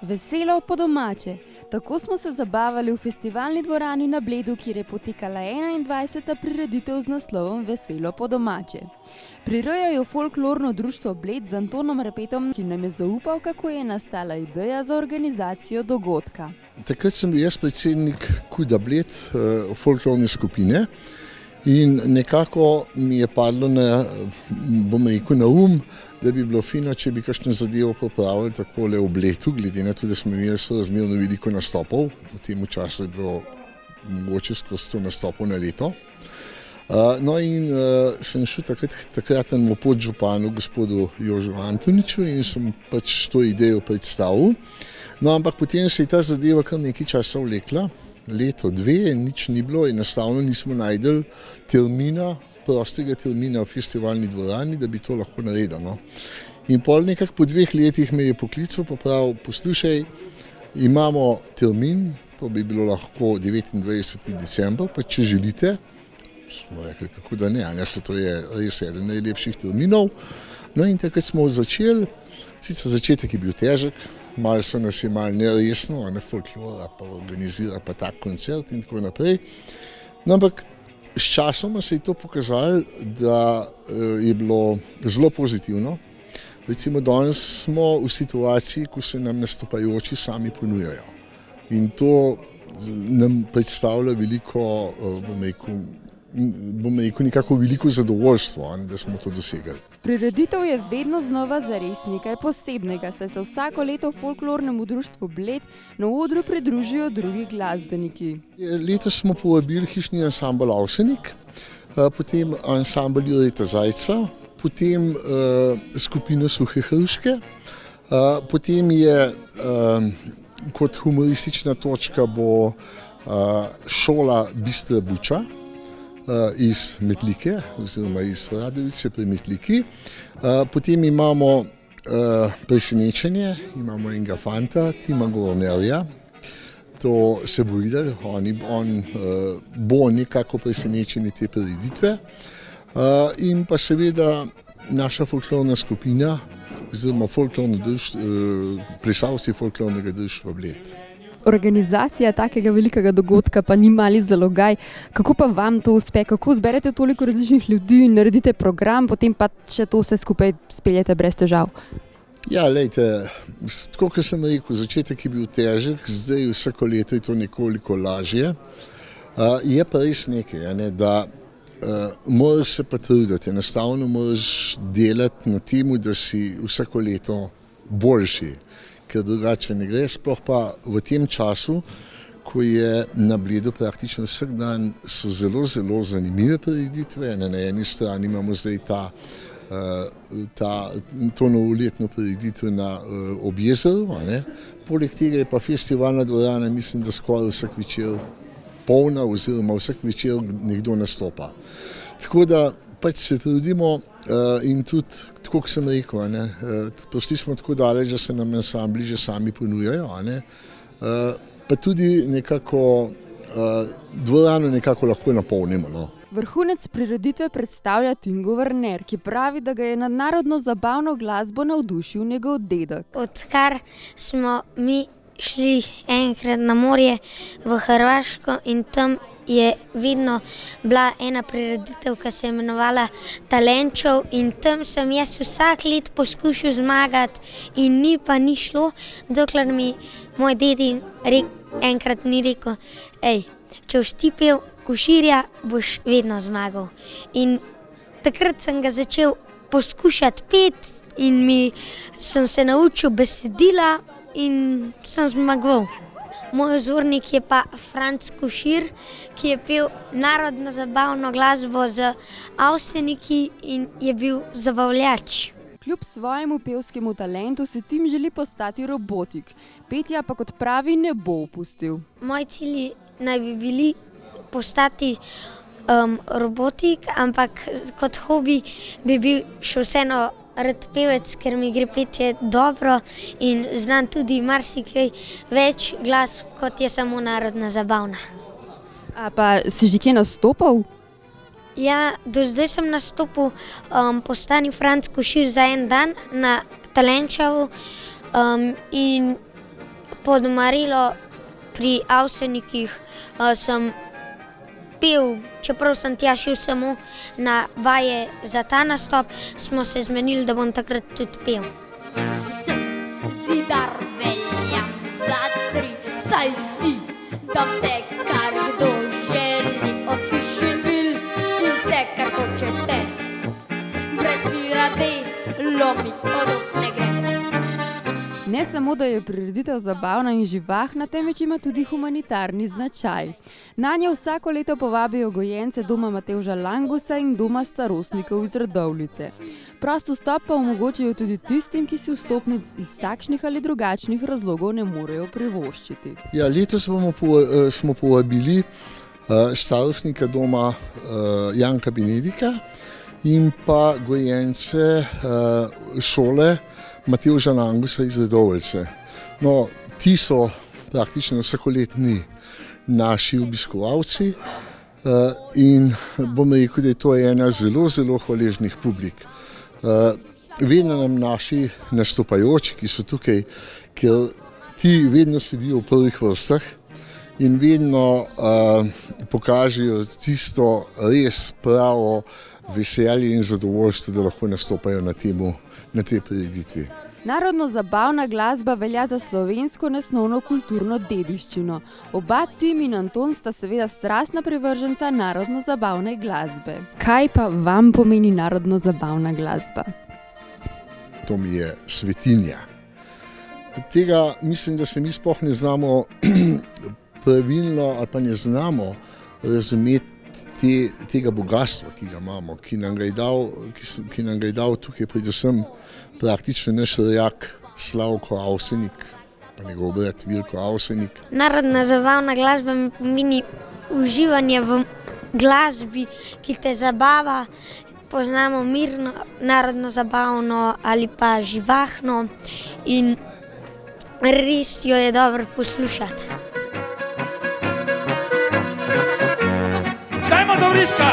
Veselo po domače. Tako smo se zabavali v festivalni dvorani na Bledu, kjer je potekala 21. prireditev z naslovom Veselo po domače. Prirejajo folklorno društvo Bled z Antonom Repetom, ki nam je zaupal, kako je nastala ideja za organizacijo dogodka. Takrat sem bil jaz predsednik KUD-a Bled, folklorne skupine, in nekako mi je padlo na um, da bi bilo fino, če bi kakšno zadevo popravili takole v Bledu, glede na to, da smo imeli sorazmerno veliko nastopov. V tem času je bilo mogoče skozi 100 nastopov na leto. No in sem šel takratnemu podžupanu, gospodu Jožu Antoniču, in sem pač to idejo predstavil. No, ampak potem se je ta zadeva kar nekaj časa vlekla, leto, dve, nič ni bilo, enostavno nismo našli prostega termina v festivalni dvorani, da bi to lahko naredili. No. In pol nekako po 2 letih me je poklical, pa prav, poslušaj, imamo termin, to bi bilo lahko 29. december, pa če želite, smo rekli, kako da ne, to je res eden najlepših terminov. No in takrat smo začeli, sicer začetek je bil težek, malo so nas je malo neresno, folklora pa organizira pa tak koncert in tako naprej. No, ampak s časoma se je to pokazalo, da je bilo zelo pozitivno. Recimo danes smo v situaciji, ko se nam nastopajoči sami ponujajo. In to nam predstavlja veliko, bom rekel, nekako veliko zadovoljstvo, da smo to dosegali. Prireditev je vedno znova zares nekaj posebnega, saj se vsako leto v folklornemu društvu Bled na odru pridružijo drugi glasbeniki. Letos smo povabili hišni ansambel Avsenik, potem ansambel Jureta Zajca, potem skupino Suhe hruške, potem je kot humoristična točka bo šola Bistra Buča iz Metlike oziroma iz Radovice pri Metliki. Potem imamo presenečenje, imamo enega fanta, Tima Gornerja. To se bo videli, on bo nekako presenečenje te prireditve. In pa seveda naša folklorna skupina oziroma plesalci folklornega društva Bled. Organizacija takega velikega dogodka pa ni mali zalogaj. Kako pa vam to uspe? Kako zberete toliko različnih ljudi in naredite program, potem pa še to vse skupaj speljete brez težav? Ja, lejte, tako kot sem rekel, začetek je bil težek, zdaj vsako leto je to nekoliko lažje. Je pa res nekaj, da moraš se pa truditi, enostavno moraš delati na temu, da si vsako leto boljši. Ker drugače ne gre, sploh pa v tem času, ko je na Bledu praktično vsak dan, so zelo, zelo zanimive prireditve. Na eni strani imamo zdaj to novoletno prireditev na Objezeru, poleg tega je pa festivalna dvorana, mislim, da skoraj vsak večer polna oziroma vsak večer nekdo nastopa. Tako da pač se trudimo in tudi, tako kot sem rekel, prišli smo tako daleč, da se nam ansambli že sami ponujajo, pa tudi nekako dvorano nekako lahko napolnimo. No. Vrhunec prireditve predstavlja Tingo Vrner, ki pravi, da ga je nad narodno zabavno glasbo navdušil njegov dedek. Odkar smo mi šli enkrat na morje v Hrvaško in tam je vedno bila ena prireditev, ki se je imenovala Talenčov, in tam sem jaz vsak let poskušal zmagati in ni šlo, dokler mi moj dedi enkrat ni rekel, če boš ti pel Koširja, boš vedno zmagal. In takrat sem ga začel poskušati peti in sem se naučil besedila in sem zmagoval. Moj vzornik je pa Franc Košir, ki je pel narodno zabavno glasbo z Avseniki in je bil zabavljač. Kljub svojemu pevskemu talentu si Tim želi postati robotik, petja pa kot pravi ne bo opustil. Moji cilji naj bi bili postati robotik, ampak kot hobi bi bil še vseeno rad pevec, ker mi gre petje dobro in znam tudi marsikaj več glas, kot je samo narodna zabavna. A pa si že kje nastopal? Ja, do zdaj sem nastopil Postani Franc Košir za en dan na Talenčevu in pod Marilo pri Avsenikih sem pel, čeprav sem tja šel samo na vaje za ta nastop, smo se zmenili, da bom takrat tudi pel. Zidar veljam za 3, saj si, da vse, kar kdo želi, od hiš in vil in vse, kar hočete, brez pirade, lomi od ne gre. Ne samo, da je prireditev zabavna in živahna, temveč ima tudi humanitarni značaj. Nanjo vsako leto povabijo gojence Doma Matevža Langusa in Doma starostnikov iz Radovljice. Prost vstop pa omogočajo tudi tistim, ki si vstopnic iz takšnih ali drugačnih razlogov ne morejo privoščiti. Ja, letos smo povabili starostnika doma Janka Benedika in pa gojence šole Matevža Langusa iz Radovljice. No, ti so praktično vsakoletni naši obiskovalci in bom rekel, da je to ena zelo, zelo hvaležnih publik. Vedno nam naši nastopajoči, ki so tukaj, ker ti vedno sedijo v prvih vrstah in vedno pokažejo tisto res pravo veselje in zadovoljstvo, da lahko nastopajo na tej prireditvi. Narodno-zabavna glasba velja za slovensko nesnovno kulturno dediščino. Oba Tim in Anton sta seveda strastna privrženca narodno-zabavne glasbe. Kaj pa vam pomeni narodno-zabavna glasba? To mi je svetinja. Tega mislim, da se mi sploh ne znamo pravilno ali pa ne znamo razumeti tega bogatstva, ki ga imamo, ki nam ga je dal tukaj predvsem praktično naš rojak Slavko Avsenik, pa njegov brat Vilko Avsenik. Narodna zabavna glasba mi pomeni uživanje v glasbi, ki te zabava. Poznamo mirno, narodno zabavno ali pa živahno in res jo je dobro poslušati. Dajmo zavriska!